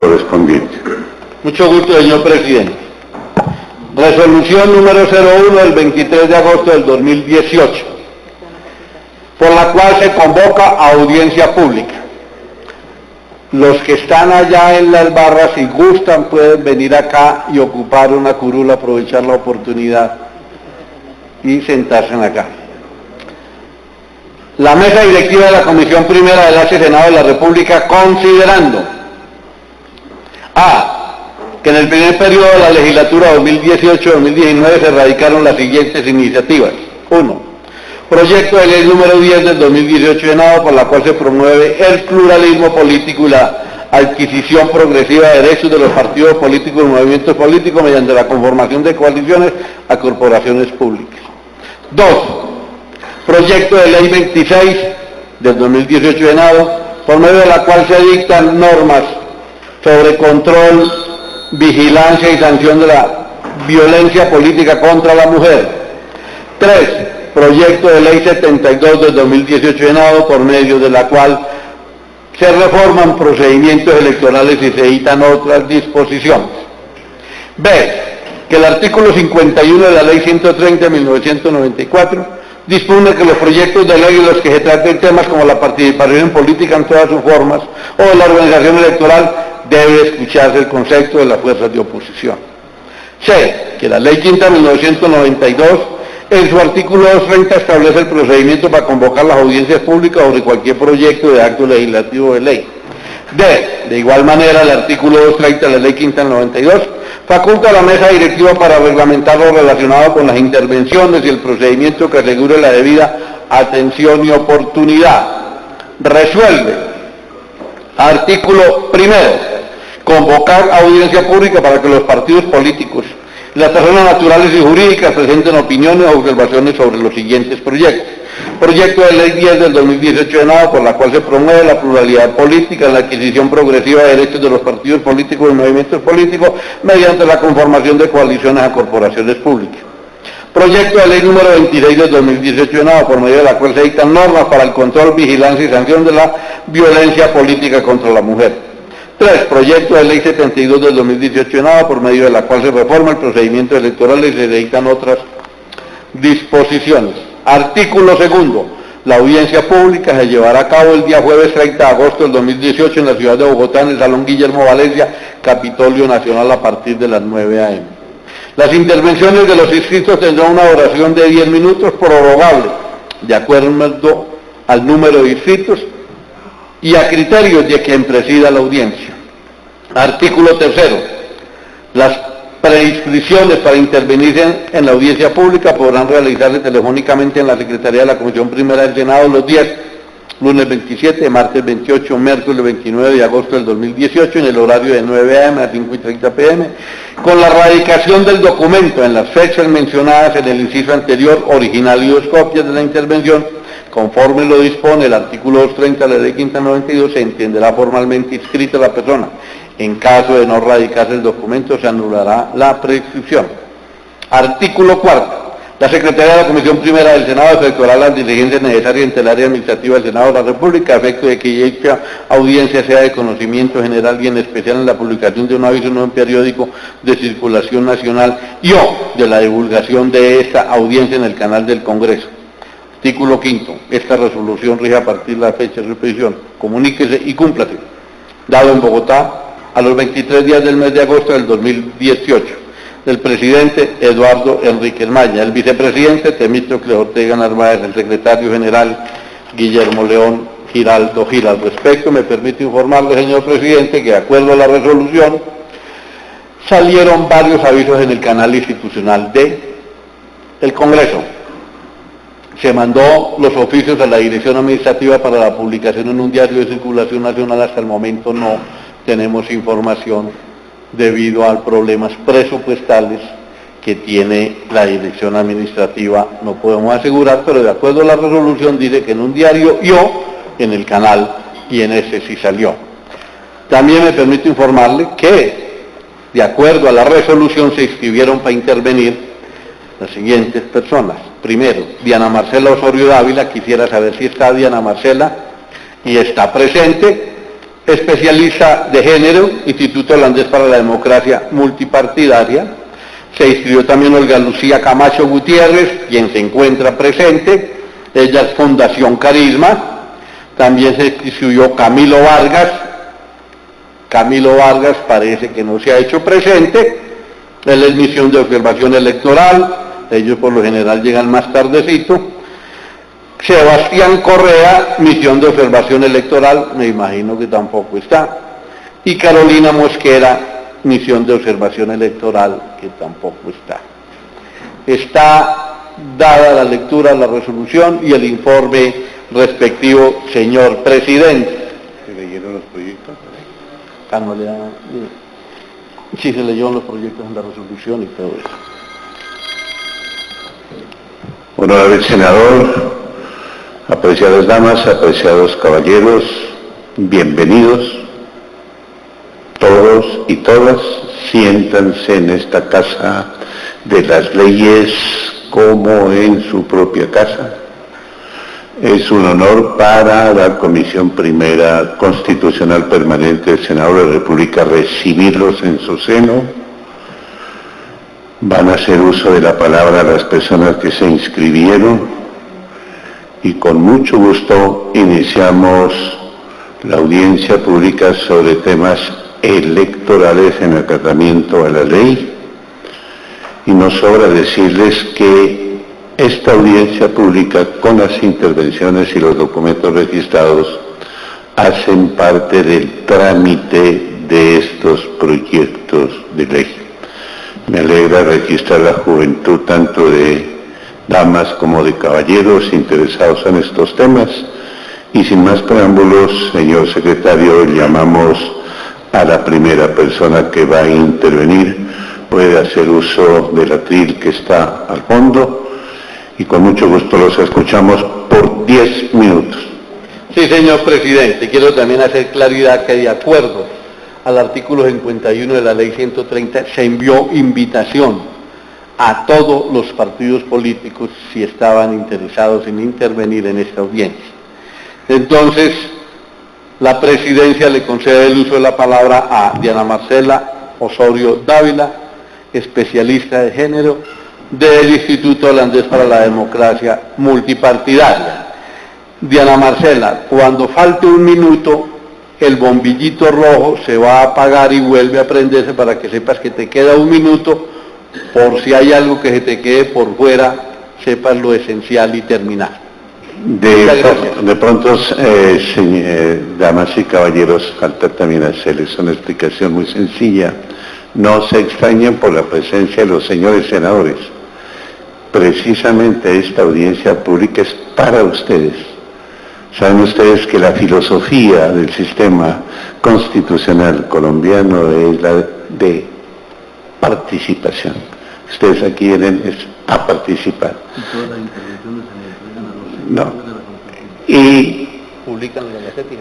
correspondiente. Mucho gusto, señor presidente. Resolución número 01 del 23 de agosto del 2018, por la cual se convoca a audiencia pública. Los que están allá en las barras, si gustan, pueden venir acá y ocupar una curula, aprovechar la oportunidad y sentarse acá. La mesa directiva de la Comisión Primera del H. Senado de la República, considerando a que en el primer periodo de la legislatura 2018-2019 se radicaron las siguientes iniciativas. 1. Proyecto de ley número 10 del 2018 Senado, por la cual se promueve el pluralismo político y la adquisición progresiva de derechos de los partidos políticos y movimientos políticos mediante la conformación de coaliciones a corporaciones públicas. 2. Proyecto de ley 26 del 2018 Senado, por medio de la cual se dictan normas sobre control, vigilancia y sanción de la violencia política contra la mujer. 3. Proyecto de ley 72 del 2018 Senado, por medio de la cual se reforman procedimientos electorales y se dictan otras disposiciones. B. Que el artículo 51 de la ley 130 de 1994 dispone que los proyectos de ley en los que se traten temas como la participación en política en todas sus formas o de la organización electoral debe escucharse el concepto de las fuerzas de oposición. C. Que la ley 5 de 1992 en su artículo 230 establece el procedimiento para convocar las audiencias públicas sobre cualquier proyecto de acto legislativo de ley. D. De igual manera, el artículo 230 de la ley 5 del 92 faculta a la mesa directiva para reglamentar lo relacionado con las intervenciones y el procedimiento que asegure la debida atención y oportunidad. Resuelve. Artículo primero. Convocar audiencia pública para que los partidos políticos y las personas naturales y jurídicas presenten opiniones o observaciones sobre los siguientes proyectos. Proyecto de ley 10 del 2018 Senado, por la cual se promueve la pluralidad política, la adquisición progresiva de derechos de los partidos políticos y movimientos políticos mediante la conformación de coaliciones a corporaciones públicas. Proyecto de ley número 26 del 2018 Senado, por medio de la cual se dictan normas para el control, vigilancia y sanción de la violencia política contra la mujer. 3. Proyecto de ley 72 del 2018 Senado, por medio de la cual se reforma el procedimiento electoral y se dictan otras disposiciones. Artículo segundo. La audiencia pública se llevará a cabo el día jueves 30 de agosto del 2018 en la ciudad de Bogotá, en el Salón Guillermo Valencia, Capitolio Nacional, a partir de las 9 a.m. Las intervenciones de los inscritos tendrán una duración de 10 minutos prorrogable, de acuerdo al número de inscritos y a criterios de quien presida la audiencia. Artículo tercero. Las preinscripciones para intervenir en la audiencia pública podrán realizarse telefónicamente en la Secretaría de la Comisión Primera del Senado los días lunes 27, martes 28, miércoles 29 de agosto del 2018 en el horario de 9 a.m. a 5:30 p.m. con la radicación del documento en las fechas mencionadas en el inciso anterior, original y 2 copias de la intervención, conforme lo dispone el artículo 230 de la ley 592, se entenderá formalmente inscrita la persona. En caso de no radicarse el documento, se anulará la prescripción. Artículo 4. La Secretaría de la Comisión Primera del Senado efectuará las diligencias necesarias ante el área administrativa del Senado de la República a efecto de que dicha audiencia sea de conocimiento general y en especial en la publicación de un aviso en un periódico de circulación nacional y o de la divulgación de esta audiencia en el canal del Congreso. Artículo 5. Esta resolución rige a partir de la fecha de repetición. Comuníquese y cúmplase. Dado en Bogotá a los 23 días del mes de agosto del 2018. Del presidente Eduardo Enríquez Maya, el vicepresidente Temístocles Ortega Narváez, el secretario general Guillermo León Giraldo Gil. Al respecto, me permite informarle, señor presidente, que de acuerdo a la resolución, salieron varios avisos en el canal institucional del Congreso. Se mandó los oficios a la Dirección Administrativa para la publicación en un diario de circulación nacional. Hasta el momento no tenemos información debido a problemas presupuestales que tiene la Dirección Administrativa. No podemos asegurar, pero de acuerdo a la resolución dice que en un diario y o en el canal, y en ese sí salió. También me permito informarle que, de acuerdo a la resolución, se inscribieron para intervenir las siguientes personas. Primero, Diana Marcela Osorio Dávila. Quisiera saber si está Diana Marcela y está presente. especialista de género, Instituto Holandés para la Democracia Multipartidaria. Se inscribió también Olga Lucía Camacho Gutiérrez, quien se encuentra presente. Ella es Fundación Carisma. También se inscribió Camilo Vargas. Camilo Vargas parece que no se ha hecho presente. Él es Misión de Observación Electoral. Ellos por lo general llegan más tardecito. Sebastián Correa, Misión de Observación Electoral, me imagino que tampoco está. Y Carolina Mosquera, Misión de Observación Electoral, que tampoco está. Está dada la lectura de la resolución y el informe respectivo, señor presidente. ¿Se leyeron los proyectos? Sí, se leyeron los proyectos en la resolución y todo eso. Honorable senador, apreciadas damas, apreciados caballeros, bienvenidos todos y todas, siéntanse en esta casa de las leyes como en su propia casa. Es un honor para la Comisión Primera Constitucional Permanente del Senado de la República recibirlos en su seno. Van a hacer uso de la palabra las personas que se inscribieron. Y con mucho gusto iniciamos la audiencia pública sobre temas electorales en acatamiento a la ley. Y nos sobra decirles que esta audiencia pública, con las intervenciones y los documentos registrados, hacen parte del trámite de estos proyectos de ley. Me alegra registrar la juventud tanto de damas como de caballeros interesados en estos temas. Y sin más preámbulos, señor secretario, llamamos a la primera persona que va a intervenir. Puede hacer uso del atril que está al fondo y con mucho gusto los escuchamos por 10 minutos. Sí, señor presidente, quiero también hacer claridad que de acuerdo al artículo 51 de la ley 130 se envió invitación a todos los partidos políticos si estaban interesados en intervenir en esta audiencia. Entonces, la presidencia le concede el uso de la palabra a Diana Marcela Osorio Dávila, especialista de género del Instituto Holandés para la Democracia Multipartidaria. Diana Marcela, cuando falte un minuto, el bombillito rojo se va a apagar y vuelve a prenderse para que sepas que te queda un minuto. Por si hay algo que se te quede por fuera, sepas lo esencial y terminar. De pronto, damas y caballeros, falta también hacerles una explicación muy sencilla. No se extrañen por la presencia de los señores senadores. Precisamente esta audiencia pública es para ustedes. Saben ustedes que la filosofía del sistema constitucional colombiano es la de participación. Ustedes aquí vienen a participar. No. Y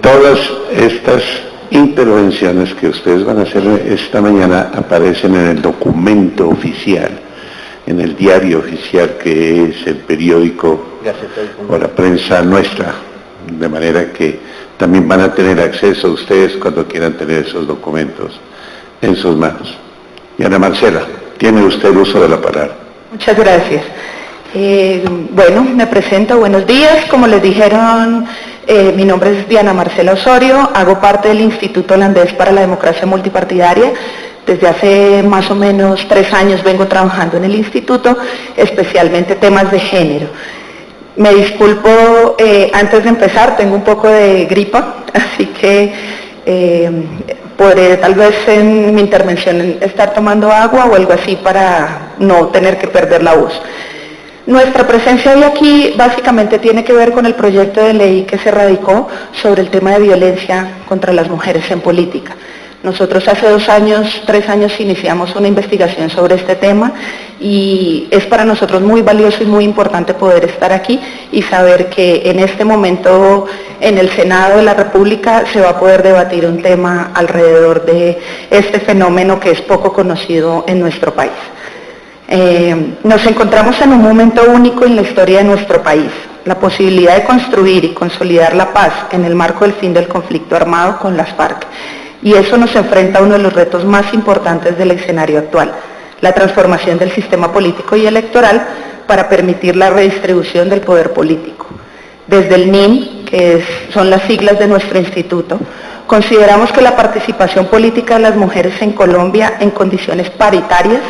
todas estas intervenciones que ustedes van a hacer esta mañana aparecen en el documento oficial, en el diario oficial que es el periódico o la prensa nuestra, de manera que también van a tener acceso ustedes cuando quieran tener esos documentos en sus manos. Diana Marcela, tiene usted el uso de la palabra. Muchas gracias. Bueno, me presento, buenos días. Como les dijeron, mi nombre es Diana Marcela Osorio, hago parte del Instituto Holandés para la Democracia Multipartidaria. Desde hace más o menos 3 años vengo trabajando en el instituto, especialmente temas de género. Me disculpo, antes de empezar, tengo un poco de gripa, así que podré tal vez en mi intervención estar tomando agua o algo así para no tener que perder la voz. Nuestra presencia hoy aquí básicamente tiene que ver con el proyecto de ley que se radicó sobre el tema de violencia contra las mujeres en política. Nosotros hace 2 años, 3 años iniciamos una investigación sobre este tema y es para nosotros muy valioso y muy importante poder estar aquí y saber que en este momento en el Senado de la República se va a poder debatir un tema alrededor de este fenómeno que es poco conocido en nuestro país. Nos encontramos en un momento único en la historia de nuestro país. la posibilidad de construir y consolidar la paz en el marco del fin del conflicto armado con las FARC. Y eso nos enfrenta a uno de los retos más importantes del escenario actual, la transformación del sistema político y electoral para permitir la redistribución del poder político. Desde el NIM, que son las siglas de nuestro instituto, consideramos que la participación política de las mujeres en Colombia en condiciones paritarias,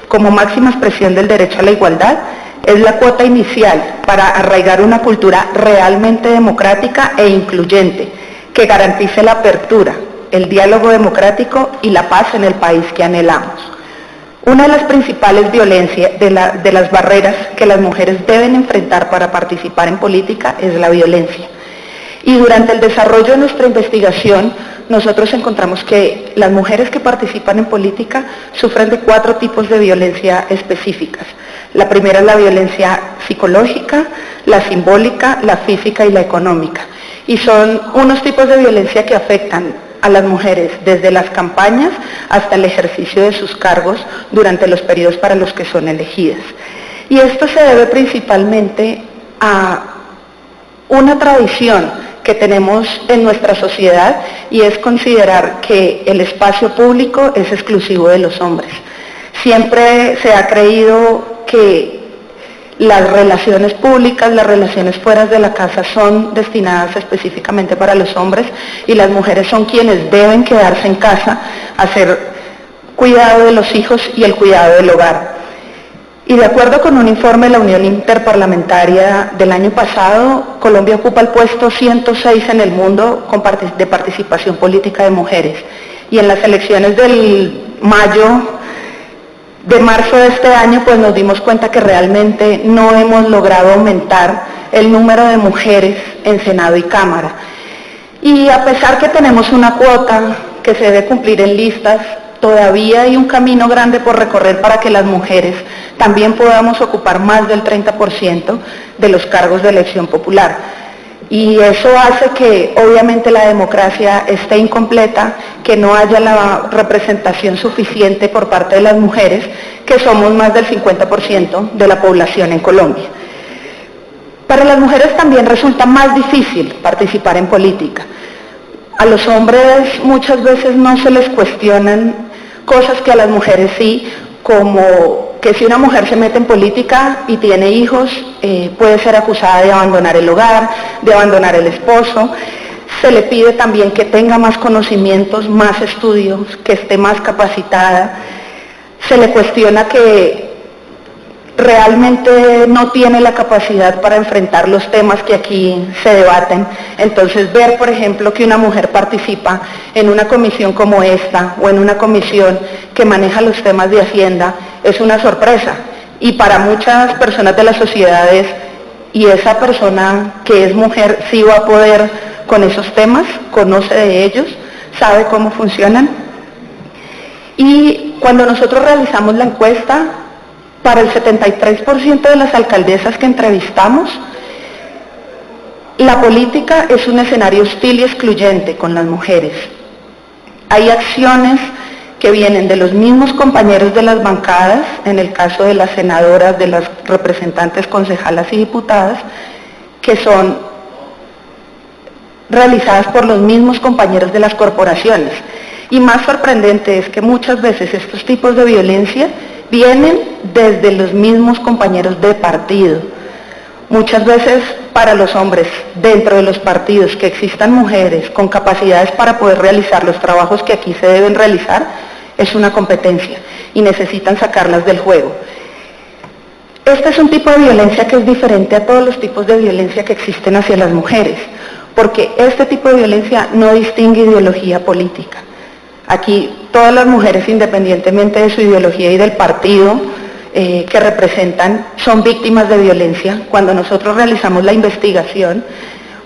como máxima expresión del derecho a la igualdad, es la cuota inicial para arraigar una cultura realmente democrática e incluyente, que garantice la apertura, el diálogo democrático y la paz en el país que anhelamos. Una de las principales violencias, de las barreras que las mujeres deben enfrentar para participar en política es la violencia. Y durante el desarrollo de nuestra investigación, nosotros encontramos que las mujeres que participan en política sufren de 4 tipos de violencia específicas. La primera es la violencia psicológica, la simbólica, la física y la económica. Y son unos tipos de violencia que afectan a las mujeres desde las campañas hasta el ejercicio de sus cargos durante los periodos para los que son elegidas. Y esto se debe principalmente a una tradición que tenemos en nuestra sociedad y es considerar que el espacio público es exclusivo de los hombres. Siempre se ha creído que las relaciones públicas, las relaciones fuera de la casa son destinadas específicamente para los hombres y las mujeres son quienes deben quedarse en casa a hacer cuidado de los hijos y el cuidado del hogar. Y de acuerdo con un informe de la Unión Interparlamentaria del año pasado, Colombia ocupa el puesto 106 en el mundo de participación política de mujeres. Y en las elecciones del marzo de este año, pues nos dimos cuenta que realmente no hemos logrado aumentar el número de mujeres en Senado y Cámara. Y a pesar que tenemos una cuota que se debe cumplir en listas, todavía hay un camino grande por recorrer para que las mujeres también podamos ocupar más del 30% de los cargos de elección popular. Y eso hace que obviamente la democracia esté incompleta, que no haya la representación suficiente por parte de las mujeres, que somos más del 50% de la población en Colombia. Para las mujeres también resulta más difícil participar en política. A los hombres muchas veces no se les cuestionan cosas que a las mujeres sí, como que si una mujer se mete en política y tiene hijos, puede ser acusada de abandonar el hogar, de abandonar el esposo. Se le pide también que tenga más conocimientos, más estudios, que esté más capacitada. Se le cuestiona que realmente no tiene la capacidad para enfrentar los temas que aquí se debaten. Entonces ver, por ejemplo, que una mujer participa en una comisión como esta o en una comisión que maneja los temas de Hacienda es una sorpresa. Y para muchas personas de las sociedades, y esa persona que es mujer sí va a poder con esos temas, conoce de ellos, sabe cómo funcionan. Y cuando nosotros realizamos la encuesta, para el 73% de las alcaldesas que entrevistamos, la política es un escenario hostil y excluyente con las mujeres. Hay acciones que vienen de los mismos compañeros de las bancadas, en el caso de las senadoras, de las representantes, concejalas y diputadas, que son realizadas por los mismos compañeros de las corporaciones. Y más sorprendente es que muchas veces estos tipos de violencia vienen desde los mismos compañeros de partido. Muchas veces para los hombres, dentro de los partidos, que existan mujeres con capacidades para poder realizar los trabajos que aquí se deben realizar, es una competencia y necesitan sacarlas del juego. Este es un tipo de violencia que es diferente a todos los tipos de violencia que existen hacia las mujeres, porque este tipo de violencia no distingue ideología política. Aquí todas las mujeres, independientemente de su ideología y del partido que representan, son víctimas de violencia. Cuando nosotros realizamos la investigación,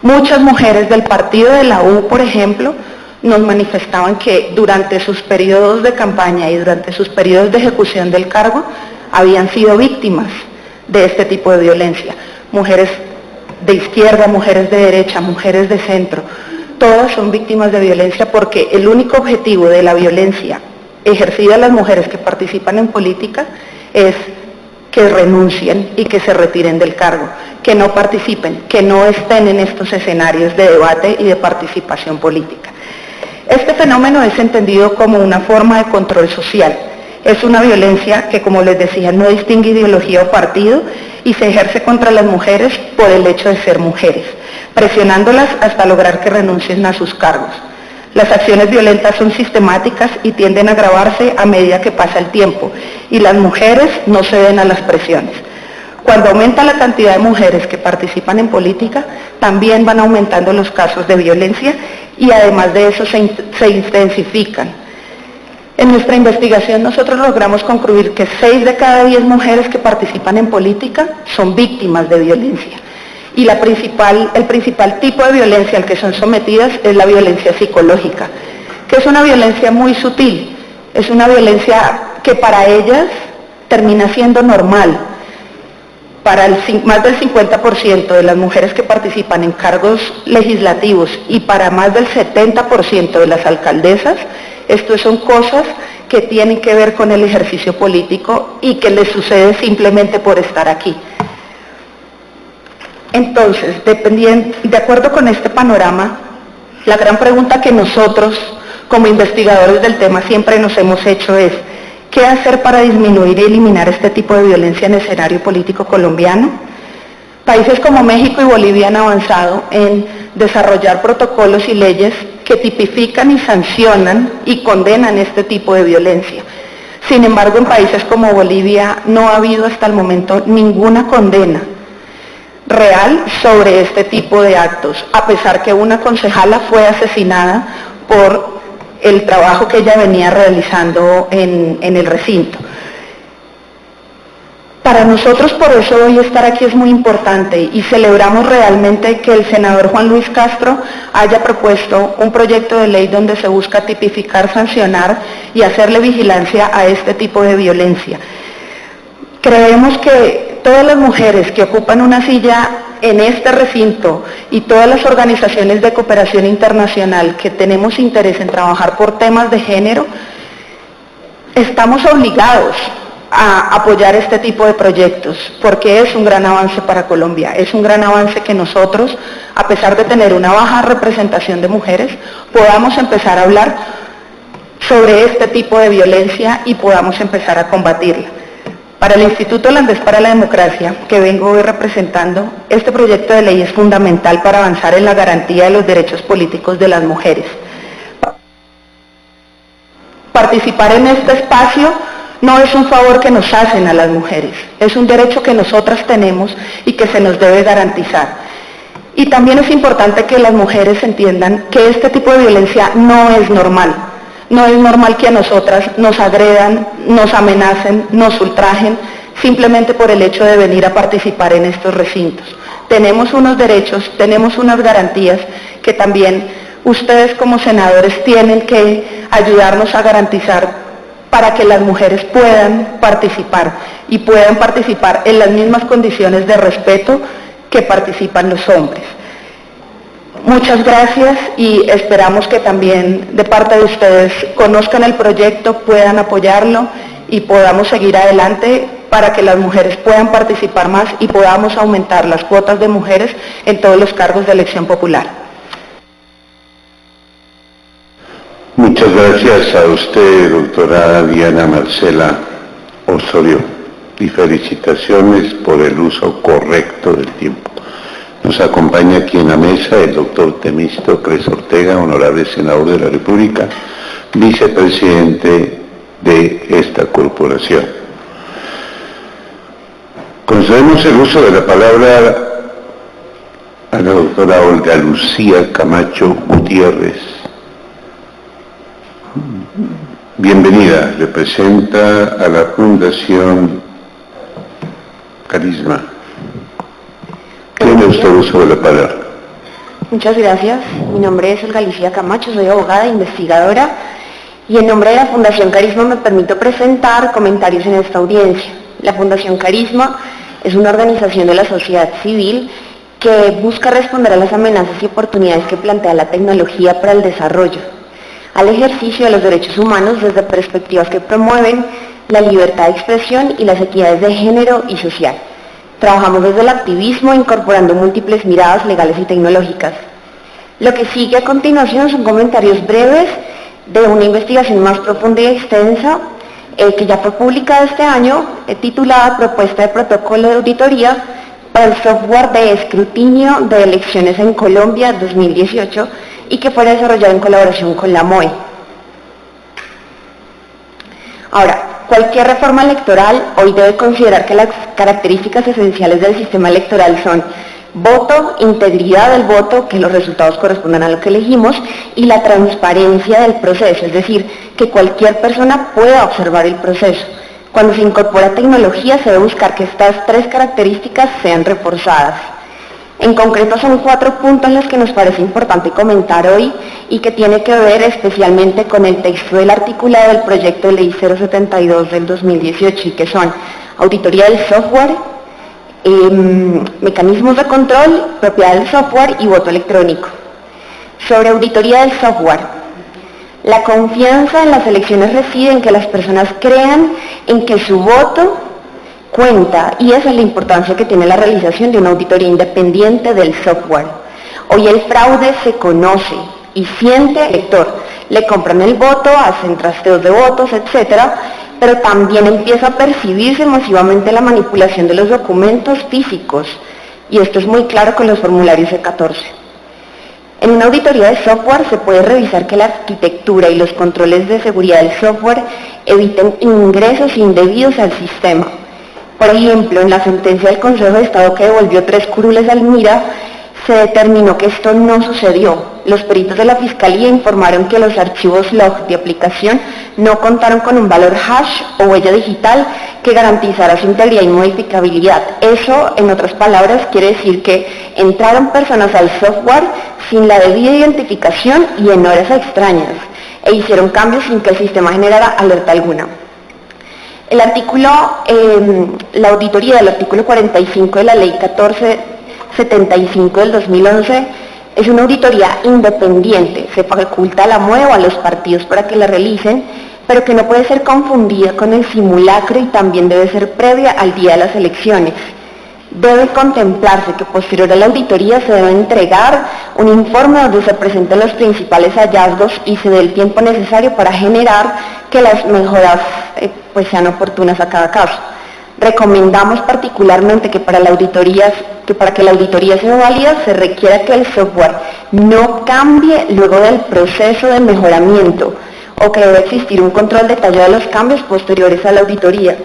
muchas mujeres del partido de la U, por ejemplo, nos manifestaban que durante sus periodos de campaña y durante sus periodos de ejecución del cargo, habían sido víctimas de este tipo de violencia. Mujeres de izquierda, mujeres de derecha, mujeres de centro, todas son víctimas de violencia porque el único objetivo de la violencia ejercida a las mujeres que participan en política es que renuncien y que se retiren del cargo, que no participen, que no estén en estos escenarios de debate y de participación política. Este fenómeno es entendido como una forma de control social. Es una violencia que, como les decía, no distingue ideología o partido y se ejerce contra las mujeres por el hecho de ser mujeres, presionándolas hasta lograr que renuncien a sus cargos. Las acciones violentas son sistemáticas y tienden a agravarse a medida que pasa el tiempo, y las mujeres no ceden a las presiones. Cuando aumenta la cantidad de mujeres que participan en política, también van aumentando los casos de violencia y además de eso se intensifican. En nuestra investigación nosotros logramos concluir que 6 de cada 10 mujeres que participan en política son víctimas de violencia. Y el principal tipo de violencia al que son sometidas es la violencia psicológica, que es una violencia muy sutil, es una violencia que para ellas termina siendo normal. Para más del 50% de las mujeres que participan en cargos legislativos y para más del 70% de las alcaldesas, esto son cosas que tienen que ver con el ejercicio político y que les sucede simplemente por estar aquí. Entonces, de acuerdo con este panorama, la gran pregunta que nosotros, como investigadores del tema, siempre nos hemos hecho es: ¿qué hacer para disminuir y eliminar este tipo de violencia en el escenario político colombiano? Países como México y Bolivia han avanzado en desarrollar protocolos y leyes que tipifican y sancionan y condenan este tipo de violencia. Sin embargo, en países como Bolivia no ha habido hasta el momento ninguna condena real sobre este tipo de actos, a pesar que una concejala fue asesinada por el trabajo que ella venía realizando en el recinto. Para nosotros, por eso hoy estar aquí es muy importante y celebramos realmente que el senador Juan Luis Castro haya propuesto un proyecto de ley donde se busca tipificar, sancionar y hacerle vigilancia a este tipo de violencia. Creemos que todas las mujeres que ocupan una silla en este recinto y todas las organizaciones de cooperación internacional que tenemos interés en trabajar por temas de género, estamos obligados a apoyar este tipo de proyectos, porque es un gran avance para Colombia, es un gran avance que nosotros, a pesar de tener una baja representación de mujeres, podamos empezar a hablar sobre este tipo de violencia y podamos empezar a combatirla. Para el Instituto Holandés para la Democracia, que vengo hoy representando, este proyecto de ley es fundamental para avanzar en la garantía de los derechos políticos de las mujeres. Participar en este espacio no es un favor que nos hacen a las mujeres, es un derecho que nosotras tenemos y que se nos debe garantizar. Y también es importante que las mujeres entiendan que este tipo de violencia no es normal. No es normal que a nosotras nos agredan, nos amenacen, nos ultrajen, simplemente por el hecho de venir a participar en estos recintos. Tenemos unos derechos, tenemos unas garantías que también ustedes como senadores tienen que ayudarnos a garantizar para que las mujeres puedan participar y puedan participar en las mismas condiciones de respeto que participan los hombres. Muchas gracias y esperamos que también de parte de ustedes conozcan el proyecto, puedan apoyarlo y podamos seguir adelante para que las mujeres puedan participar más y podamos aumentar las cuotas de mujeres en todos los cargos de elección popular. Muchas gracias a usted, doctora Diana Marcela Osorio, y felicitaciones por el uso correcto del tiempo. Nos acompaña aquí en la mesa el doctor Temístocles Ortega, honorable senador de la República, vicepresidente de esta corporación. Concedemos el uso de la palabra a la doctora Olga Lucía Camacho Gutiérrez. Bienvenida, representa a la Fundación Carisma. Tiene usted uso de la palabra. Muchas gracias. Mi nombre es Olga Lucía Camacho, soy abogada e investigadora y en nombre de la Fundación Carisma me permito presentar comentarios en esta audiencia. La Fundación Carisma es una organización de la sociedad civil que busca responder a las amenazas y oportunidades que plantea la tecnología para el desarrollo, al ejercicio de los derechos humanos desde perspectivas que promueven la libertad de expresión y las equidades de género y social. Trabajamos desde el activismo incorporando múltiples miradas legales y tecnológicas. Lo que sigue a continuación son comentarios breves de una investigación más profunda y extensa que ya fue publicada este año, titulada Propuesta de Protocolo de Auditoría para el Software de Escrutinio de Elecciones en Colombia 2018 y que fue desarrollada en colaboración con la MOE. Ahora, cualquier reforma electoral hoy debe considerar que las características esenciales del sistema electoral son voto, integridad del voto, que los resultados correspondan a lo que elegimos, y la transparencia del proceso, es decir, que cualquier persona pueda observar el proceso. Cuando se incorpora tecnología se debe buscar que estas tres características sean reforzadas. En concreto son 4 puntos los que nos parece importante comentar hoy y que tiene que ver especialmente con el texto del articulado del proyecto de ley 072 del 2018 y que son auditoría del software, mecanismos de control, propiedad del software y voto electrónico. Sobre auditoría del software, la confianza en las elecciones reside en que las personas crean en que su voto cuenta y esa es la importancia que tiene la realización de una auditoría independiente del software. Hoy el fraude se conoce y siente el elector, le compran el voto, hacen trasteos de votos, etcétera, pero también empieza a percibirse masivamente la manipulación de los documentos físicos, y esto es muy claro con los formularios E14. En una auditoría de software se puede revisar que la arquitectura y los controles de seguridad del software eviten ingresos indebidos al sistema. Por ejemplo, en la sentencia del Consejo de Estado que devolvió 3 curules al MIRA, se determinó que esto no sucedió. Los peritos de la Fiscalía informaron que los archivos log de aplicación no contaron con un valor hash o huella digital que garantizara su integridad y modificabilidad. Eso, en otras palabras, quiere decir que entraron personas al software sin la debida identificación y en horas extrañas, e hicieron cambios sin que el sistema generara alerta alguna. El artículo, la auditoría del artículo 45 de la Ley 1475 del 2011 es una auditoría independiente, se faculta a la MOE o a los partidos para que la realicen, pero que no puede ser confundida con el simulacro y también debe ser previa al día de las elecciones. Debe contemplarse que posterior a la auditoría se debe entregar un informe donde se presenten los principales hallazgos y se dé el tiempo necesario para generar que las mejoras pues sean oportunas a cada caso. Recomendamos particularmente que para que la auditoría sea válida se requiera que el software no cambie luego del proceso de mejoramiento o que debe existir un control detallado de los cambios posteriores a la auditoría.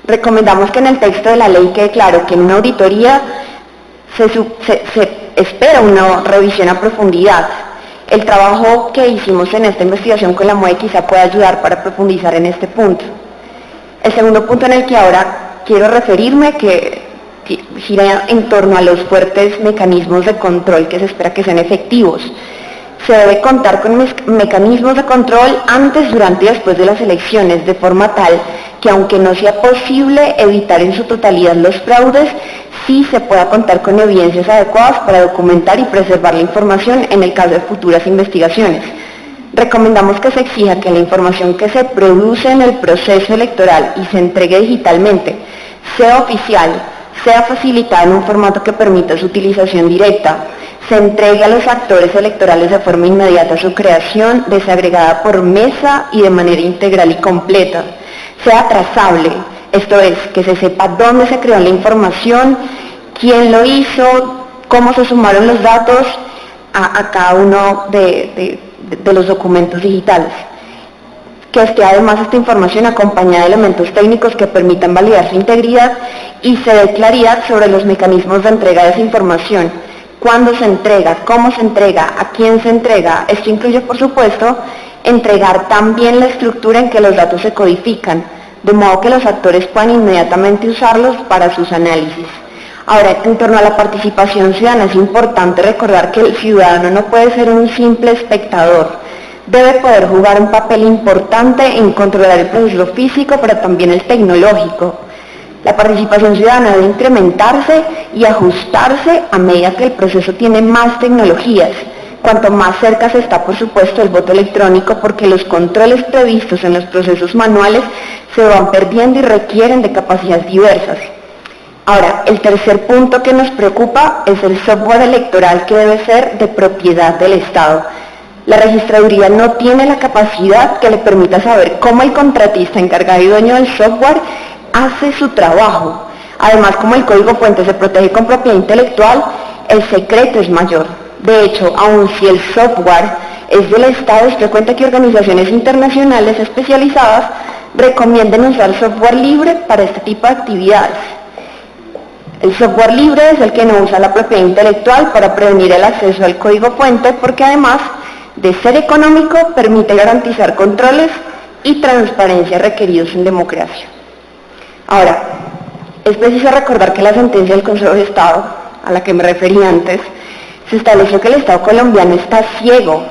Recomendamos que en el texto de la ley quede claro que en una auditoría se espera una revisión a profundidad. El trabajo que hicimos en esta investigación con la MOE quizá pueda ayudar para profundizar en este punto. El segundo punto en el que ahora quiero referirme, que gira en torno a los fuertes mecanismos de control que se espera que sean efectivos. Se debe contar con mecanismos de control antes, durante y después de las elecciones, de forma tal que aunque no sea posible evitar en su totalidad los fraudes, sí se pueda contar con evidencias adecuadas para documentar y preservar la información en el caso de futuras investigaciones. Recomendamos que se exija que la información que se produce en el proceso electoral y se entregue digitalmente sea oficial, sea facilitada en un formato que permita su utilización directa, se entregue a los actores electorales de forma inmediata su creación, desagregada por mesa y de manera integral y completa, sea trazable, esto es, que se sepa dónde se creó la información, quién lo hizo, cómo se sumaron los datos a cada uno de los documentos digitales. Que esté además esta información acompañada de elementos técnicos que permitan validar su integridad y se dé claridad sobre los mecanismos de entrega de esa información, cuándo se entrega, cómo se entrega, a quién se entrega. Esto incluye, por supuesto, entregar también la estructura en que los datos se codifican, de modo que los actores puedan inmediatamente usarlos para sus análisis. Ahora, en torno a la participación ciudadana, es importante recordar que el ciudadano no puede ser un simple espectador, debe poder jugar un papel importante en controlar el proceso físico, pero también el tecnológico. La participación ciudadana debe incrementarse y ajustarse a medida que el proceso tiene más tecnologías. Cuanto más cerca se está, por supuesto, el voto electrónico, porque los controles previstos en los procesos manuales se van perdiendo y requieren de capacidades diversas. Ahora, el tercer punto que nos preocupa es el software electoral que debe ser de propiedad del Estado. La registraduría no tiene la capacidad que le permita saber cómo el contratista encargado y dueño del software hace su trabajo. Además, como el código fuente se protege con propiedad intelectual, el secreto es mayor. De hecho, aun si el software es del Estado, usted cuenta que organizaciones internacionales especializadas recomiendan usar software libre para este tipo de actividades. El software libre es el que no usa la propiedad intelectual para prevenir el acceso al código fuente, porque además de ser económico, permite garantizar controles y transparencia requeridos en democracia. Ahora, es preciso recordar que la sentencia del Consejo de Estado, a la que me referí antes, se estableció que el Estado colombiano está ciego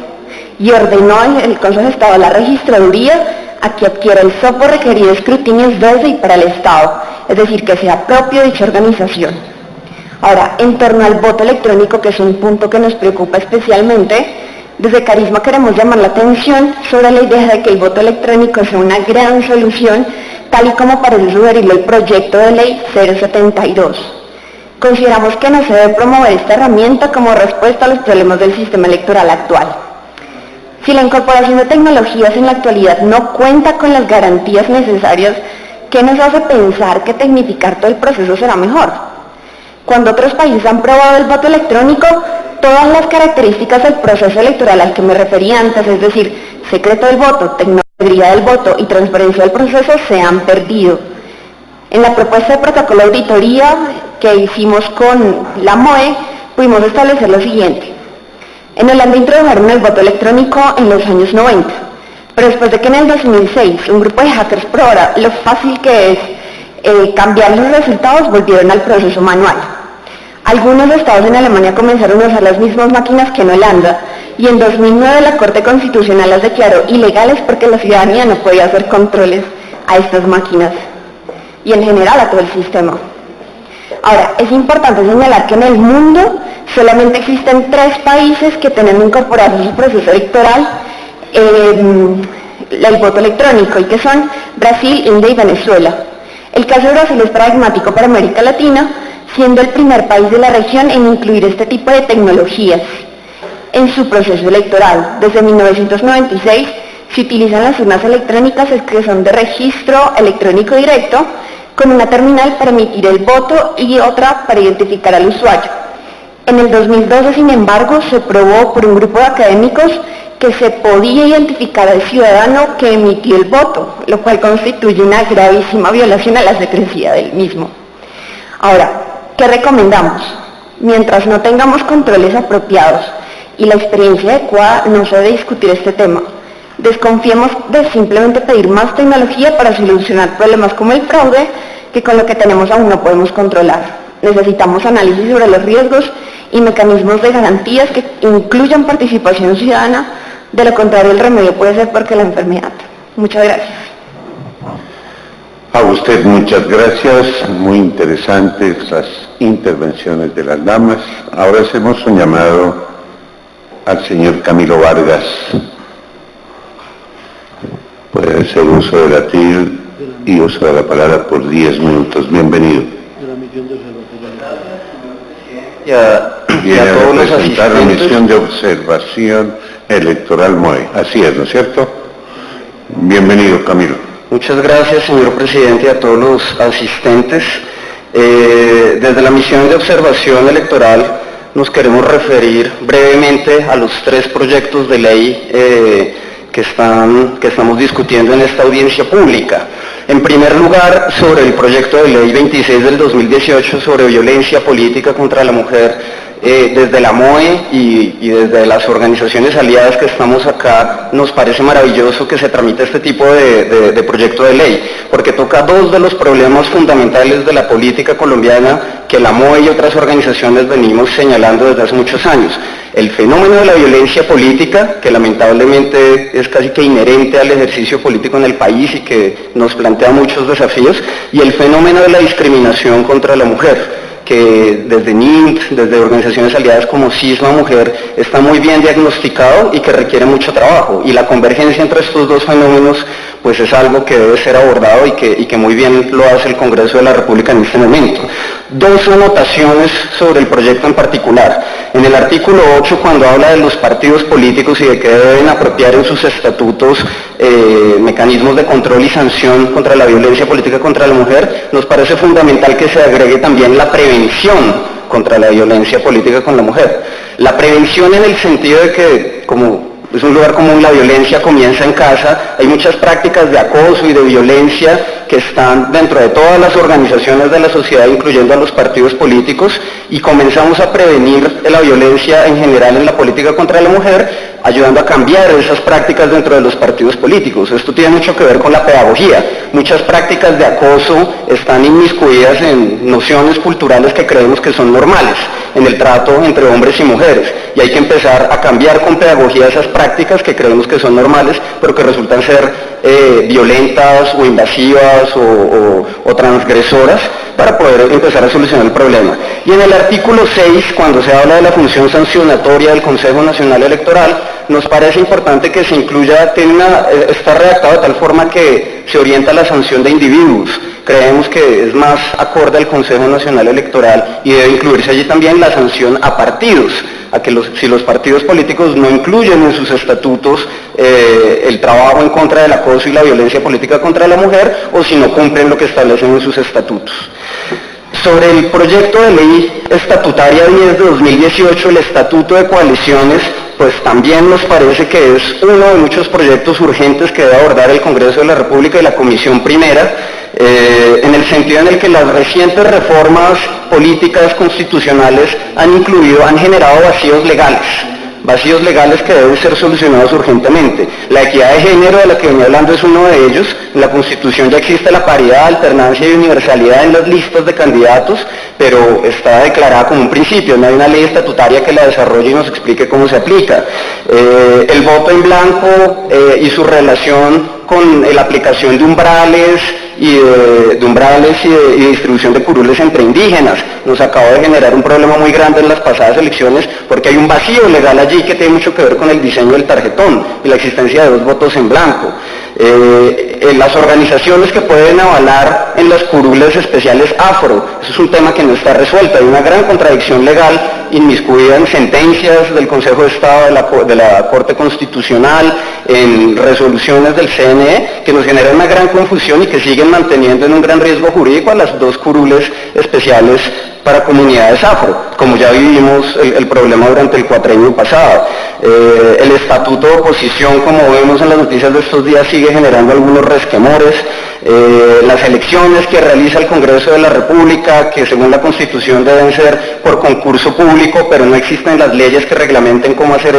y ordenó el Consejo de Estado a la registraduría a que adquiera el software requerido de escrutinios desde y para el Estado, es decir, que sea propio de dicha organización. Ahora, en torno al voto electrónico, que es un punto que nos preocupa especialmente, desde Carisma queremos llamar la atención sobre la idea de que el voto electrónico sea una gran solución, tal y como parece sugerirlo el proyecto de ley 072. Consideramos que no se debe promover esta herramienta como respuesta a los problemas del sistema electoral actual. Si la incorporación de tecnologías en la actualidad no cuenta con las garantías necesarias, ¿qué nos hace pensar que tecnificar todo el proceso será mejor? Cuando otros países han probado el voto electrónico, todas las características del proceso electoral al que me referí antes, es decir, secreto del voto, tecnología del voto y transparencia del proceso, se han perdido. En la propuesta de protocolo de auditoría que hicimos con la MOE, pudimos establecer lo siguiente. En Holanda introdujeron el voto electrónico en los años 90, pero después de que en el 2006 un grupo de hackers probara lo fácil que es cambiar los resultados, volvieron al proceso manual. Algunos estados en Alemania comenzaron a usar las mismas máquinas que en Holanda, y en 2009 la Corte Constitucional las declaró ilegales porque la ciudadanía no podía hacer controles a estas máquinas, y en general a todo el sistema. Ahora, es importante señalar que en el mundo solamente existen 3 países que tienen incorporado en su proceso electoral el voto electrónico, y que son Brasil, India y Venezuela. El caso de Brasil es paradigmático para América Latina, siendo el primer país de la región en incluir este tipo de tecnologías en su proceso electoral. Desde 1996 se utilizan las urnas electrónicas que son de registro electrónico directo, con una terminal para emitir el voto y otra para identificar al usuario. En el 2012, sin embargo, se probó por un grupo de académicos que se podía identificar al ciudadano que emitió el voto, lo cual constituye una gravísima violación a la secrecía del mismo. Ahora, ¿qué recomendamos? Mientras no tengamos controles apropiados y la experiencia adecuada, no se debe discutir este tema. Desconfiemos de simplemente pedir más tecnología para solucionar problemas como el fraude, que con lo que tenemos aún no podemos controlar. Necesitamos análisis sobre los riesgos y mecanismos de garantías que incluyan participación ciudadana, de lo contrario el remedio puede ser porque la enfermedad. Muchas gracias. A usted muchas gracias, muy interesantes las intervenciones de las damas. Ahora hacemos un llamado al señor Camilo Vargas. Puede hacer uso de la TIL y uso de la palabra por 10 minutos. Bienvenido. Viene a representar la misión de observación electoral MOE. Así es, ¿no es cierto? Bienvenido, Camilo. Muchas gracias, señor presidente, y a todos los asistentes. Desde la misión de observación electoral nos queremos referir brevemente a los 3 proyectos de ley que estamos discutiendo en esta audiencia pública. En primer lugar, sobre el proyecto de ley 26 del 2018 sobre violencia política contra la mujer. Desde la MOE y desde las organizaciones aliadas que estamos acá, nos parece maravilloso que se tramite este tipo de proyecto de ley, porque toca 2 de los problemas fundamentales de la política colombiana que la MOE y otras organizaciones venimos señalando desde hace muchos años. El fenómeno de la violencia política, que lamentablemente es casi que inherente al ejercicio político en el país y que nos plantea muchos desafíos, y el fenómeno de la discriminación contra la mujer, que desde NINT, desde organizaciones aliadas como Cisma Mujer, está muy bien diagnosticado y que requiere mucho trabajo. Y la convergencia entre estos 2 fenómenos pues es algo que debe ser abordado y que muy bien lo hace el Congreso de la República en este momento. Dos anotaciones sobre el proyecto en particular. En el artículo 8, cuando habla de los partidos políticos y de que deben apropiar en sus estatutos mecanismos de control y sanción contra la violencia política contra la mujer, nos parece fundamental que se agregue también la prevención contra la violencia política con la mujer. La prevención en el sentido de que, como es un lugar común, la violencia comienza en casa, hay muchas prácticas de acoso y de violencia que están dentro de todas las organizaciones de la sociedad, incluyendo a los partidos políticos, y comenzamos a prevenir la violencia en general en la política contra la mujer, ayudando a cambiar esas prácticas dentro de los partidos políticos. Esto tiene mucho que ver con la pedagogía. Muchas prácticas de acoso están inmiscuidas en nociones culturales que creemos que son normales en el trato entre hombres y mujeres, y hay que empezar a cambiar con pedagogía esas prácticas que creemos que son normales, pero que resultan ser violentas o invasivas o transgresoras, para poder empezar a solucionar el problema. Y en el artículo 6, cuando se habla de la función sancionatoria del Consejo Nacional Electoral, nos parece importante que se incluya, está redactado de tal forma que se orienta a la sanción de individuos. Creemos que es más acorde al Consejo Nacional Electoral y debe incluirse allí también la sanción a partidos, a que si los partidos políticos no incluyen en sus estatutos el trabajo en contra del acoso y la violencia política contra la mujer, o si no cumplen lo que establecen en sus estatutos. Sobre el proyecto de ley estatutaria 10 de 2018, el Estatuto de Coaliciones, pues también nos parece que es uno de muchos proyectos urgentes que debe abordar el Congreso de la República y la Comisión Primera, en el sentido en el que las recientes reformas políticas constitucionales han generado vacíos legales que deben ser solucionados urgentemente. La equidad de género, de la que venía hablando, es uno de ellos. En la Constitución ya existe la paridad, alternancia y universalidad en las listas de candidatos, pero está declarada como un principio, no hay una ley estatutaria que la desarrolle y nos explique cómo se aplica. El voto en blanco y su relación con la aplicación de umbrales y de distribución de curules entre indígenas nos acaba de generar un problema muy grande en las pasadas elecciones, porque hay un vacío legal allí que tiene mucho que ver con el diseño del tarjetón y la existencia de 2 votos en blanco. Las organizaciones que pueden avalar en las curules especiales afro, eso es un tema que no está resuelto, hay una gran contradicción legal inmiscuida en sentencias del Consejo de Estado, de la Corte Constitucional, en resoluciones del CNE, que nos generan una gran confusión y que siguen manteniendo en un gran riesgo jurídico a las 2 curules especiales para comunidades afro, como ya vivimos el problema durante el cuatrienio pasado. El estatuto de oposición, como vemos en las noticias de estos días, sigue generando algunos resquemores. Las elecciones que realiza el Congreso de la República, que según la Constitución deben ser por concurso público, pero no existen las leyes que reglamenten cómo hacer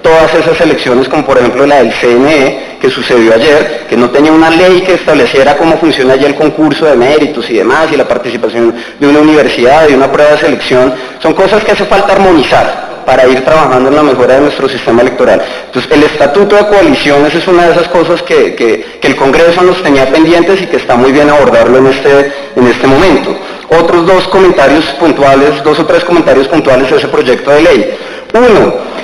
todas esas elecciones, como por ejemplo la del CNE, que sucedió ayer, que no tenía una ley que estableciera cómo funciona allí el concurso de méritos y demás, y la participación de una universidad, de una prueba de selección. Son cosas que hace falta armonizar para ir trabajando en la mejora de nuestro sistema electoral. Entonces, el Estatuto de Coaliciones es una de esas cosas que el Congreso nos tenía pendientes y que está muy bien abordarlo en este momento. Otros 2 o 3 comentarios puntuales de ese proyecto de ley. Uno,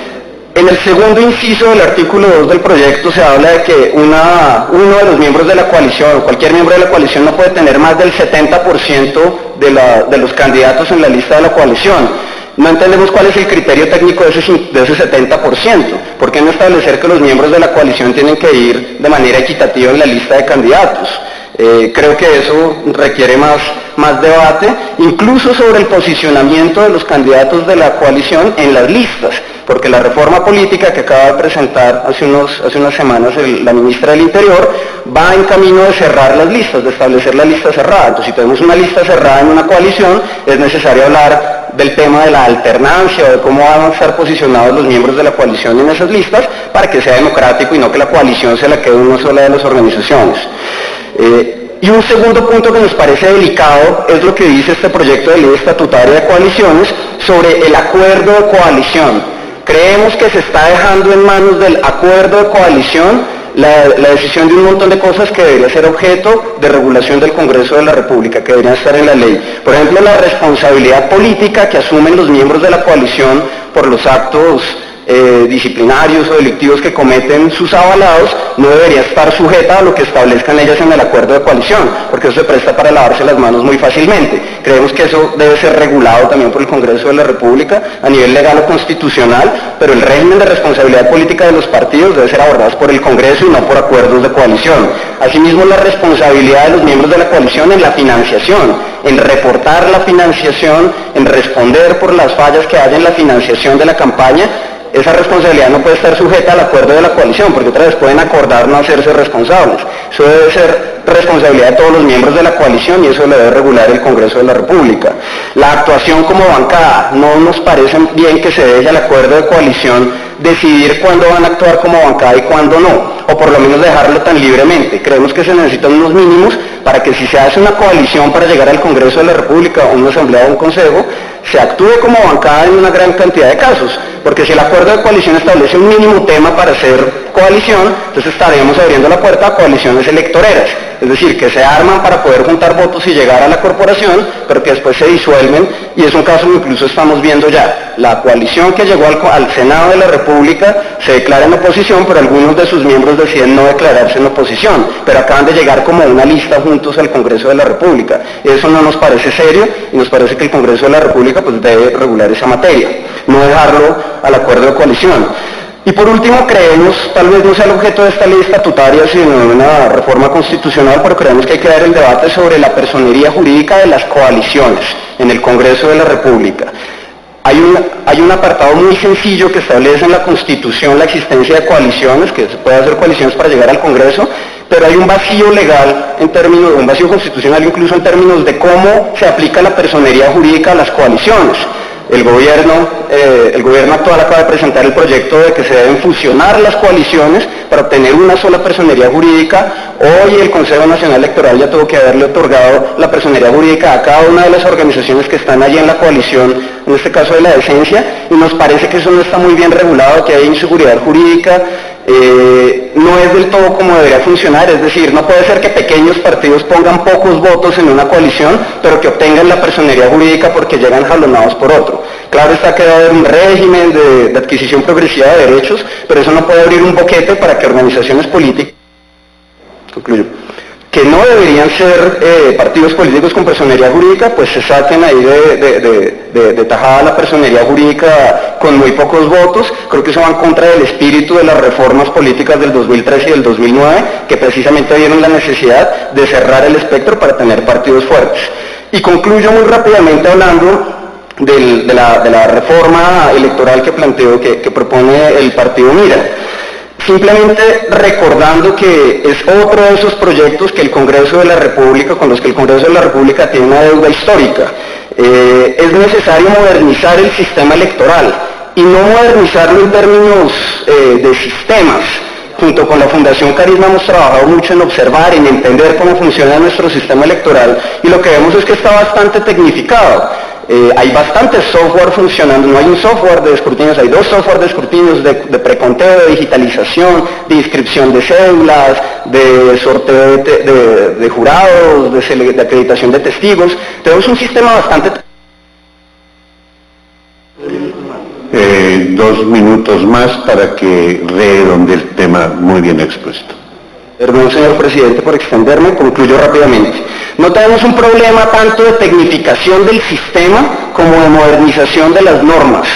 en el segundo inciso del artículo 2 del proyecto se habla de que uno de los miembros de la coalición, o cualquier miembro de la coalición, no puede tener más del 70% de los candidatos en la lista de la coalición. No entendemos cuál es el criterio técnico de ese 70%. ¿Por qué no establecer que los miembros de la coalición tienen que ir de manera equitativa en la lista de candidatos? Creo que eso requiere más debate, incluso sobre el posicionamiento de los candidatos de la coalición en las listas, porque la reforma política que acaba de presentar hace unas semanas la ministra del Interior va en camino de cerrar las listas, de establecer la lista cerrada. Entonces, si tenemos una lista cerrada en una coalición, es necesario hablar del tema de la alternancia o de cómo van a estar posicionados los miembros de la coalición en esas listas para que sea democrático y no que la coalición se la quede una sola de las organizaciones. Y un segundo punto que nos parece delicado es lo que dice este proyecto de ley estatutaria de coaliciones sobre el acuerdo de coalición. Creemos que se está dejando en manos del acuerdo de coalición la decisión de un montón de cosas que debería ser objeto de regulación del Congreso de la República, que deberían estar en la ley. Por ejemplo, la responsabilidad política que asumen los miembros de la coalición por los actos disciplinarios o delictivos que cometen sus avalados no debería estar sujeta a lo que establezcan ellas en el acuerdo de coalición, porque eso se presta para lavarse las manos muy fácilmente. Creemos que eso debe ser regulado también por el Congreso de la República a nivel legal o constitucional, pero el régimen de responsabilidad política de los partidos debe ser abordado por el Congreso y no por acuerdos de coalición. Asimismo, la responsabilidad de los miembros de la coalición en la financiación, en reportar la financiación, en responder por las fallas que haya en la financiación de la campaña. Esa responsabilidad no puede estar sujeta al acuerdo de la coalición, porque otra vez pueden acordar no hacerse responsables. Eso debe ser responsabilidad de todos los miembros de la coalición y eso lo debe regular el Congreso de la República. La actuación como bancada, no nos parece bien que se deje al acuerdo de coalición decidir cuándo van a actuar como bancada y cuándo no, o por lo menos dejarlo tan libremente. Creemos que se necesitan unos mínimos para que si se hace una coalición para llegar al Congreso de la República o una asamblea o un consejo, se actúe como bancada en una gran cantidad de casos, porque si el acuerdo de coalición establece un mínimo tema para hacer coalición, entonces estaremos abriendo la puerta a coaliciones electoreras, es decir, que se arman para poder juntar votos y llegar a la corporación, pero que después se disuelven, y es un caso que incluso estamos viendo ya. La coalición que llegó al Senado de la República se declara en oposición, pero algunos de sus miembros deciden no declararse en oposición, pero acaban de llegar como una lista juntos al Congreso de la República. Eso no nos parece serio y nos parece que el Congreso de la República pues debe regular esa materia, no dejarlo al acuerdo de coalición. Y por último, creemos, tal vez no sea el objeto de esta ley estatutaria, sino de una reforma constitucional, pero creemos que hay que dar el debate sobre la personería jurídica de las coaliciones en el Congreso de la República. Hay un apartado muy sencillo que establece en la Constitución la existencia de coaliciones, que se puede hacer coaliciones para llegar al Congreso, pero hay un vacío legal, un vacío constitucional incluso en términos de cómo se aplica la personería jurídica a las coaliciones. El gobierno actual acaba de presentar el proyecto de que se deben fusionar las coaliciones para obtener una sola personería jurídica. Hoy el Consejo Nacional Electoral ya tuvo que haberle otorgado la personería jurídica a cada una de las organizaciones que están allí en la coalición, en este caso de la decencia, y nos parece que eso no está muy bien regulado, que hay inseguridad jurídica. No es del todo como debería funcionar, es decir, no puede ser que pequeños partidos pongan pocos votos en una coalición, pero que obtengan la personería jurídica porque llegan jalonados por otro. Claro está que debe haber un régimen de adquisición progresiva de derechos, pero eso no puede abrir un boquete para que organizaciones políticas, que no deberían ser partidos políticos con personería jurídica, pues se saquen ahí de tajada la personería jurídica con muy pocos votos. Creo que eso va en contra del espíritu de las reformas políticas del 2013 y del 2009, que precisamente vieron la necesidad de cerrar el espectro para tener partidos fuertes. Y concluyo muy rápidamente hablando de la reforma electoral que planteo, que propone el partido Mira. Simplemente recordando que es otro de esos proyectos que el Congreso de la República, con los que el Congreso de la República tiene una deuda histórica. Es necesario modernizar el sistema electoral y no modernizarlo en términos de sistemas. Junto con la Fundación Carisma hemos trabajado mucho en observar, en entender cómo funciona nuestro sistema electoral y lo que vemos es que está bastante tecnificado. Hay bastante software funcionando, no hay un software de escrutinios, hay dos software de escrutinios de preconteo, de digitalización, de inscripción de cédulas, de sorteo de jurados, de acreditación de testigos. Tenemos un sistema bastante... 2 minutos más para que redonde el tema muy bien expuesto. Perdón, señor presidente, por extenderme, concluyo rápidamente. No tenemos un problema tanto de tecnificación del sistema como de modernización de las normas.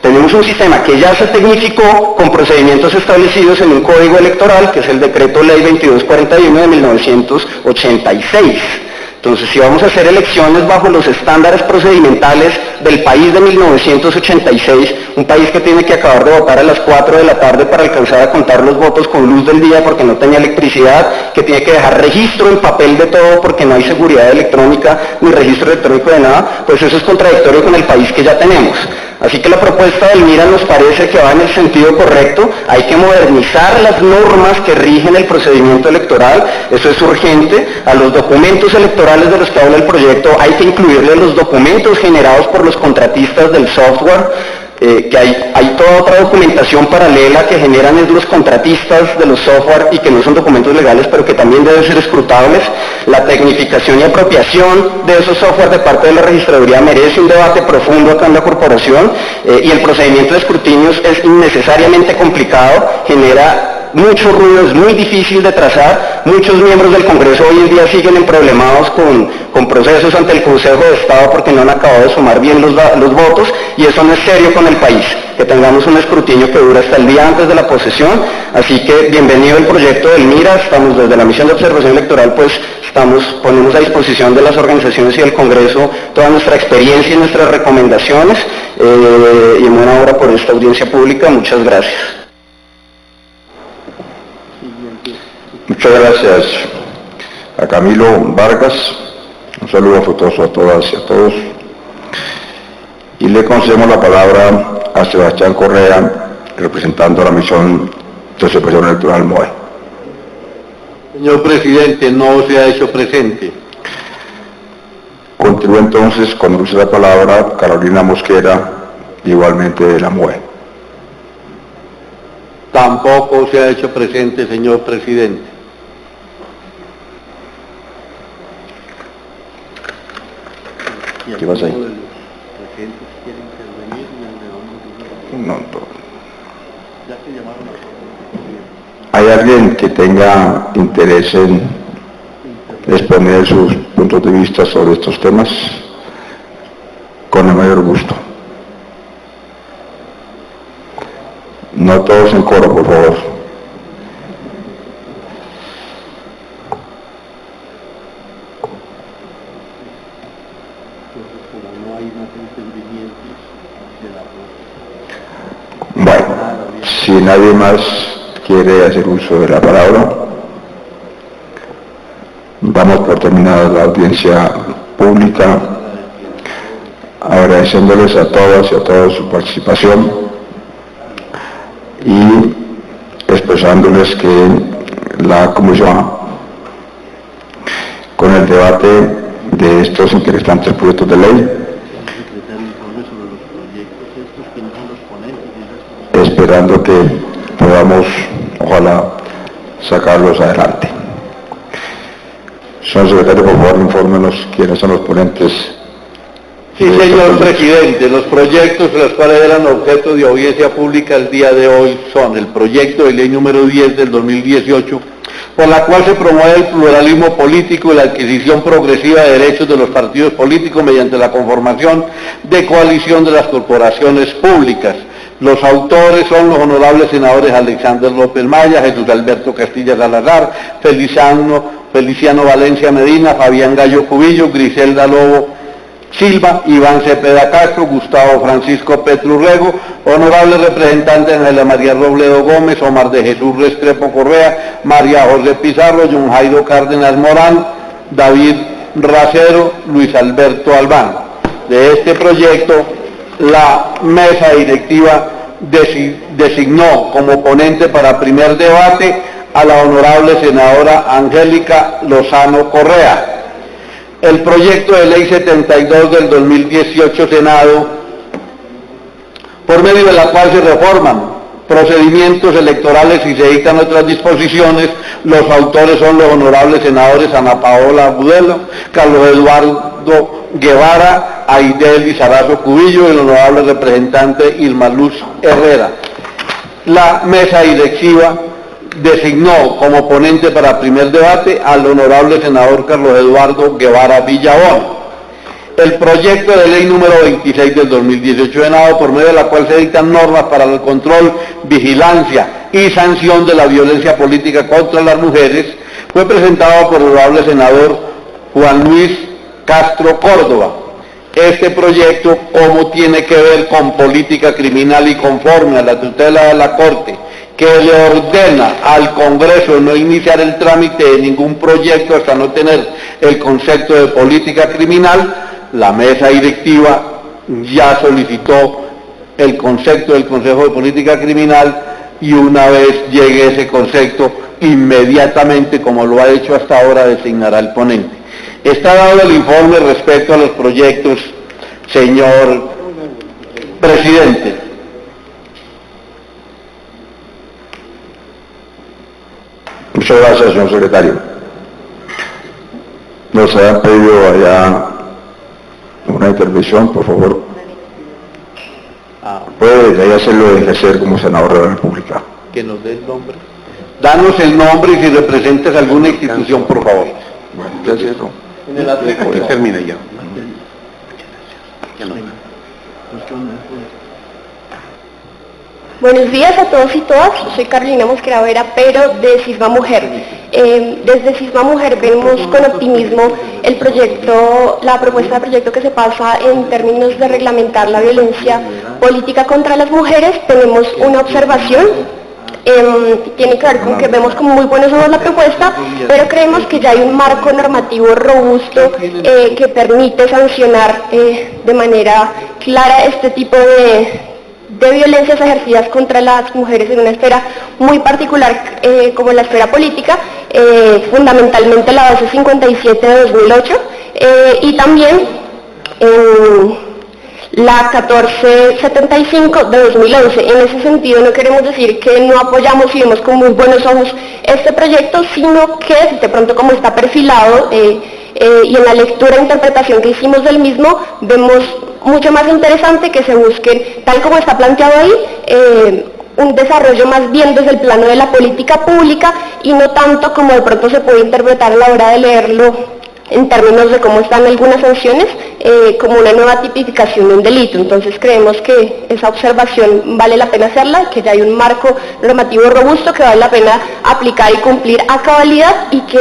Tenemos un sistema que ya se tecnificó con procedimientos establecidos en un código electoral, que es el Decreto Ley 2241 de 1986. Entonces, si vamos a hacer elecciones bajo los estándares procedimentales del país de 1986, un país que tiene que acabar de votar a las 4 de la tarde para alcanzar a contar los votos con luz del día porque no tenía electricidad, que tiene que dejar registro en papel de todo porque no hay seguridad electrónica ni registro electrónico de nada, pues eso es contradictorio con el país que ya tenemos. Así que la propuesta del Mira nos parece que va en el sentido correcto. Hay que modernizar las normas que rigen el procedimiento electoral, eso es urgente. A los documentos electorales de los que habla el proyecto hay que incluirle los documentos generados por los contratistas del software. que hay toda otra documentación paralela que generan los contratistas de los software y que no son documentos legales, pero que también deben ser escrutables. La tecnificación y apropiación de esos software de parte de la registraduría merece un debate profundo acá en la corporación, y el procedimiento de escrutinios es innecesariamente complicado, genera mucho ruido, es muy difícil de trazar. Muchos miembros del Congreso hoy en día siguen emproblemados con procesos ante el Consejo de Estado porque no han acabado de sumar bien los votos, y eso no es serio con el país, que tengamos un escrutinio que dura hasta el día antes de la posesión. Así que bienvenido el proyecto del MIRA. Estamos desde la Misión de Observación Electoral, pues ponemos a disposición de las organizaciones y del Congreso toda nuestra experiencia y nuestras recomendaciones, y en buena hora por esta audiencia pública. Muchas gracias. Muchas gracias a Camilo Vargas, un saludo afectuoso a todas y a todos, y le concedemos la palabra a Sebastián Correa, representando a la Misión de Observación Electoral MOE. Señor presidente, no se ha hecho presente. Continúa entonces con el uso de la palabra Carolina Mosquera, igualmente de la MOE. Tampoco se ha hecho presente, señor presidente. ¿Qué pasa ahí? No. ¿Hay alguien que tenga interés en exponer sus puntos de vista sobre estos temas? Con el mayor gusto. No todos en coro, por favor. Bueno, si nadie más quiere hacer uso de la palabra, damos por terminada la audiencia pública, agradeciéndoles a todas y a todos su participación y expresándoles que la Comisión, con el debate de estos interesantes proyectos de ley, esperando que podamos, ojalá, sacarlos adelante. Señor secretario, por favor, infórmenos quiénes son los ponentes. Sí, señor presidente, los proyectos los cuales eran objeto de audiencia pública el día de hoy son el proyecto de ley número 10 del 2018, por la cual se promueve el pluralismo político y la adquisición progresiva de derechos de los partidos políticos mediante la conformación de coalición de las corporaciones públicas. Los autores son los honorables senadores Alexander López Maya, Jesús Alberto Castilla Salazar, Feliciano Valencia Medina, Fabián Gallo Cubillo, Griselda Lobo Silva, Iván Cepeda Castro, Gustavo Francisco Petrurrego, honorables representantes Ángela María Robledo Gómez, Omar de Jesús Restrepo Correa, María José Pizarro, John Jairo Cárdenas Morán, David Racero, Luis Alberto Albán. De este proyecto, la mesa directiva designó como ponente para primer debate a la honorable senadora Angélica Lozano Correa. El proyecto de ley 72 del 2018 Senado, por medio de la cual se reforman procedimientos electorales y se dictan otras disposiciones, los autores son los honorables senadores Ana Paola Budelo, Carlos Eduardo Guevara, Aidel Lizarazo Cubillo y el honorable representante Irma Luz Herrera. La mesa directiva designó como ponente para primer debate al honorable senador Carlos Eduardo Guevara Villabón. El proyecto de ley número 26 del 2018 Senado, por medio de la cual se dictan normas para el control, vigilancia y sanción de la violencia política contra las mujeres, fue presentado por el honorable senador Juan Luis Castro Córdoba. Este proyecto, como tiene que ver con política criminal y conforme a la tutela de la Corte, que le ordena al Congreso no iniciar el trámite de ningún proyecto hasta no tener el concepto de política criminal, la mesa directiva ya solicitó el concepto del Consejo de Política Criminal y una vez llegue ese concepto, inmediatamente, como lo ha hecho hasta ahora, designará el ponente. Está dado el informe respecto a los proyectos, señor presidente. Muchas gracias, señor secretario. Nos han pedido allá una intervención, por favor. Puede ahí hacerlo de ejercer como senador de la República. Que nos dé el nombre. Danos el nombre y si representas alguna institución, por favor. Bueno, ya cierro. En el Atlético. Aquí termina ya. Buenos días a todos y todas, soy Carolina Mosquera Vera, pero de Cisma Mujer. Desde Cisma Mujer vemos con optimismo la propuesta de proyecto que se pasa en términos de reglamentar la violencia política contra las mujeres. Tenemos una observación, tiene que ver con que vemos con muy buenos ojos la propuesta, pero creemos que ya hay un marco normativo robusto que permite sancionar de manera clara este tipo de violencias ejercidas contra las mujeres en una esfera muy particular como la esfera política, fundamentalmente la base 57 de 2008 y también la 1475 de 2011. En ese sentido no queremos decir que no apoyamos y vemos con muy buenos ojos este proyecto, sino que de pronto como está perfilado y en la lectura e interpretación que hicimos del mismo, vemos mucho más interesante que se busquen, tal como está planteado ahí, un desarrollo más bien desde el plano de la política pública y no tanto como de pronto se puede interpretar a la hora de leerlo en términos de cómo están algunas sanciones, como una nueva tipificación de un delito. Entonces creemos que esa observación vale la pena hacerla, que ya hay un marco normativo robusto que vale la pena aplicar y cumplir a cabalidad y que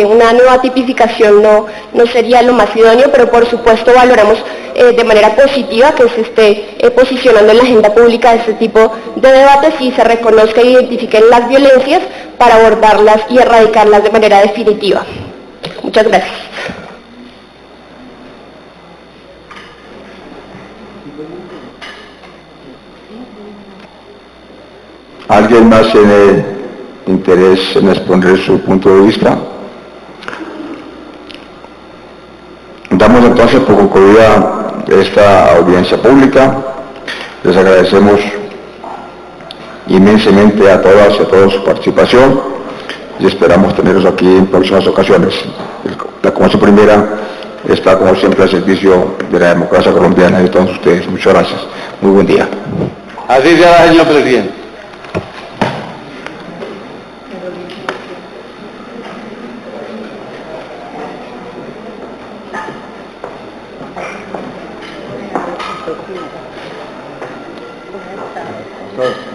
una nueva tipificación no sería lo más idóneo, pero por supuesto valoramos de manera positiva que se esté posicionando en la agenda pública este tipo de debates y se reconozca e identifiquen las violencias para abordarlas y erradicarlas de manera definitiva. Muchas gracias. ¿Alguien más tiene interés en exponer su punto de vista? Damos entonces por concluida esta audiencia pública. Les agradecemos inmensamente a todas y a todos su participación y esperamos tenerlos aquí en próximas ocasiones. La Comisión Primera está como siempre al servicio de la democracia colombiana y de todos ustedes. Muchas gracias. Muy buen día. Así será, señor presidente. Gracias.